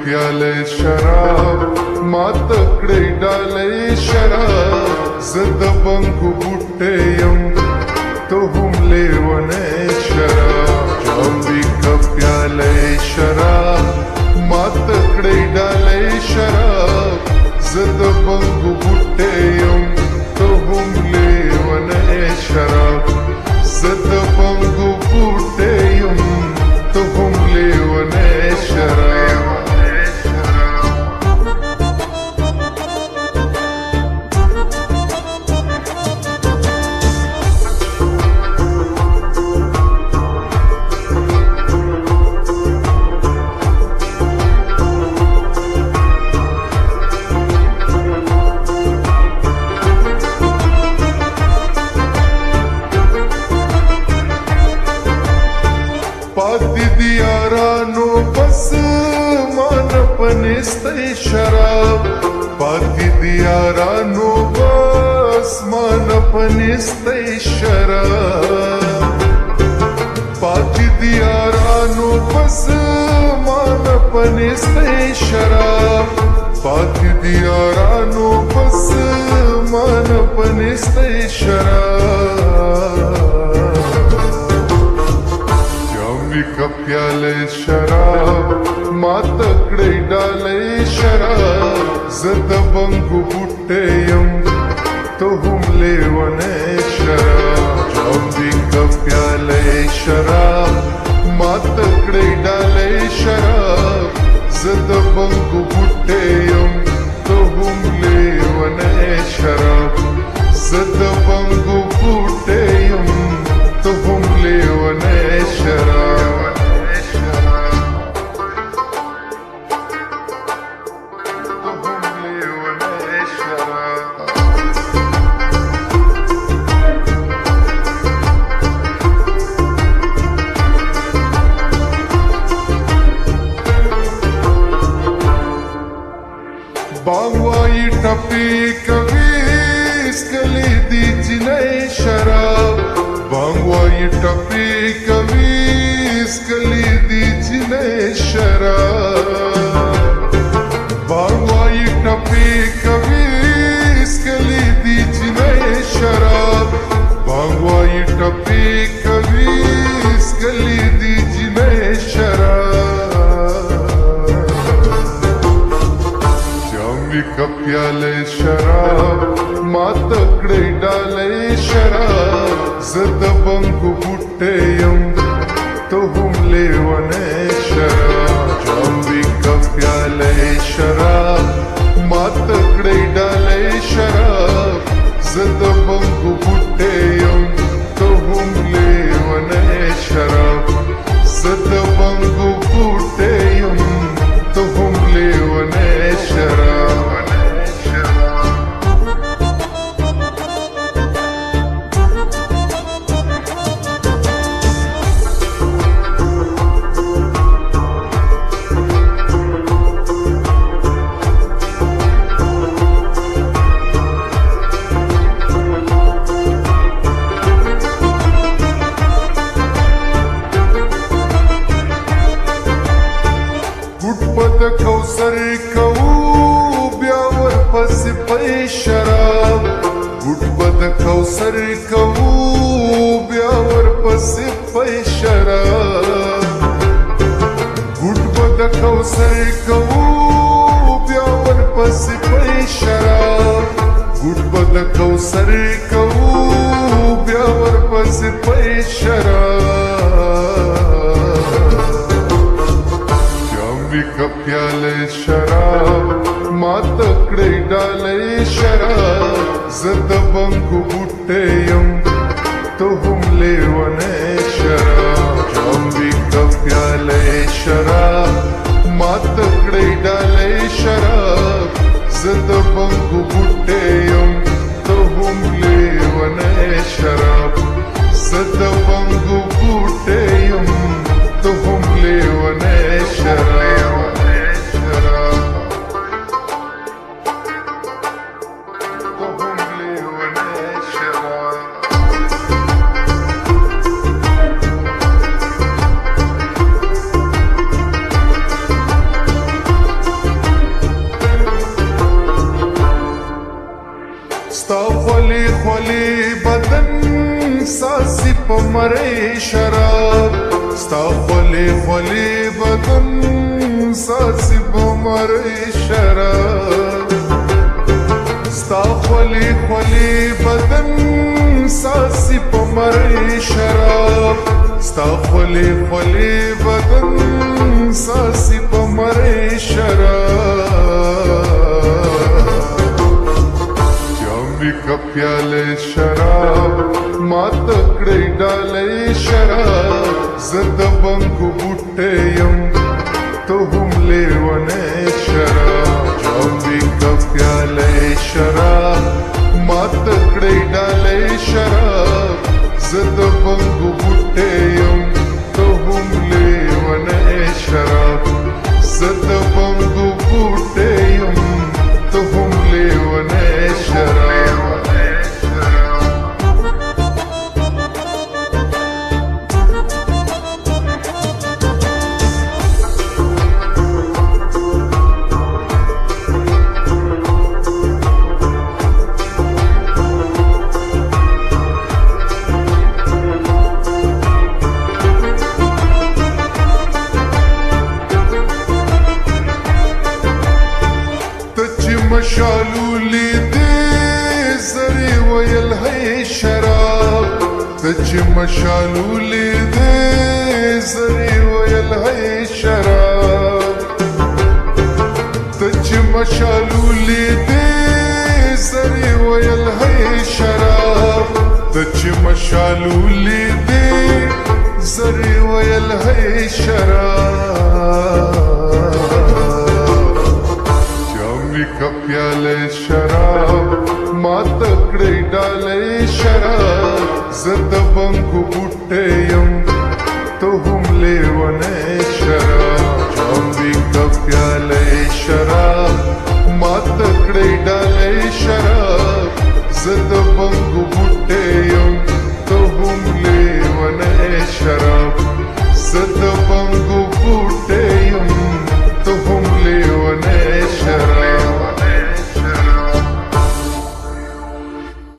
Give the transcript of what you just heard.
प्याले शराब मातकडे डाले शराब जद बंकु बुट्टेयम तो हुमले वने शराब चांबिक प्याले शराब मातकडे डाले शराब जद बंकु बुट्टेयम तो हुमले वने शराब जद बंकु बुट्टेयम तो हुमले वने शराब Diarano bas manapnistay sharab Pati diarano bas manapnistay sharab Pati diarano bas manapnistay sharab Pati diarano bas manapnistay sharab का प्याले शराब मातकडे डाले शराब जद बंकु बुट्टेयम तो हुमले वने शराब चांबिक प्याले शराब मातकडे डाले शराब जद बंकु बुट्टेयम तो हुमले वने शराब जद बंकु बुट्टेयम तो हुमले वने शराब बांगवाई टपी कवीस कली दीजिने शराब बांगवाई टपी कवीस कली दीजिने शराब बांगवाई टपी कवीस कली दीजिने शराब बांगवाई टपी कवीस कली दीजिने शराब का प्याले शराब मातकडे डाले शराब जद बंकु बुट्टेयम तो हुमले वने शराब चांबिक प्याले शराब मातकडे डाले शराब जद बंकु बुट्टेयम तो हुमले वने शराब जद बंकु बुट्टेयम तो हुमले वने शराब गुटपद कौसर कऊ ब्यावर पसिपै शराब गुटपद कौसर कऊ ब्यावर पसिपै शराब गुटपद कौसर कऊ ब्यावर पसिपै शराब गुटपद कौसर कऊ ब्यावर पसिपै शराब का प्याले शराब मातकडे डाले शराब जद बंकु बुट्टेयम तो हुमले वने शराब चांबिक प्याले शराब मातकडे डाले शराब जद बंकु बुट्टेयम तो हुमले वने शराब जद बंकु बुट्टेयम तो हुमले वने शराब په مری شراب ستا خولې خولې بدن ساسي په مری شراب ستا خولې خولې بدن ساسي په مری شراب ستا خولې خولې بدن ساسي په مری شراب جامې کپیاله شراب ما تکړې ډالې شراب زه د بنګو بوټې یم ته هم لیونی شراب جامې کپیاله شراب ما تکړې ډالې شراب زه د بنګو بوټې یم ته هم لیونی شراب زه د بنګو بوټې یم ته هم لیونی شراب مشالولی دی زری ویل ہے شراب تچ مشالولی دی زری ویل ہے شراب تچ مشالولی دی زری ویل ہے شراب تچ مشالولی دی زری ویل ہے شراب کپیاله شراب ما تکړې ډالې شراب زه د بنګو بوټې یم ته هم لیونی شراب جامې کپیاله شراب ما تکړې ډالې شراب زه د بنګو